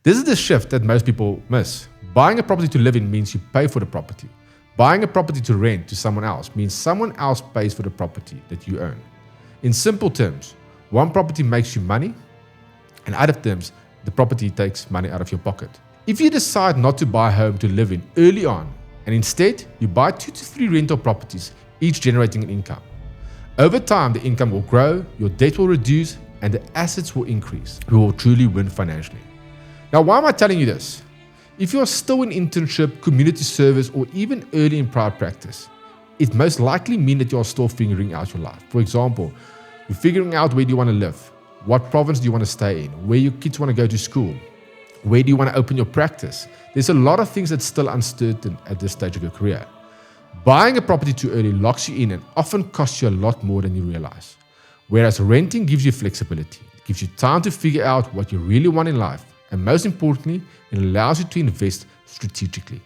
This is the shift that most people miss. Buying a property to live in means you pay for the property. Buying a property to rent to someone else means someone else pays for the property that you own. In simple terms, one property makes you money, and other terms, the property takes money out of your pocket. If you decide not to buy a home to live in early on, and instead you buy 2 to 3 rental properties, each generating an income, over time the income will grow, your debt will reduce, and the assets will increase. You will truly win financially. Now, why am I telling you this? If you are still in internship, community service, or even early in private practice, it most likely means that you are still figuring out your life. For example, you're figuring out where do you want to live, what province do you want to stay in, where your kids want to go to school, where do you want to open your practice. There's a lot of things that's still uncertain at this stage of your career. Buying a property too early locks you in and often costs you a lot more than you realize. Whereas renting gives you flexibility, it gives you time to figure out what you really want in life, and most importantly, it allows you to invest strategically.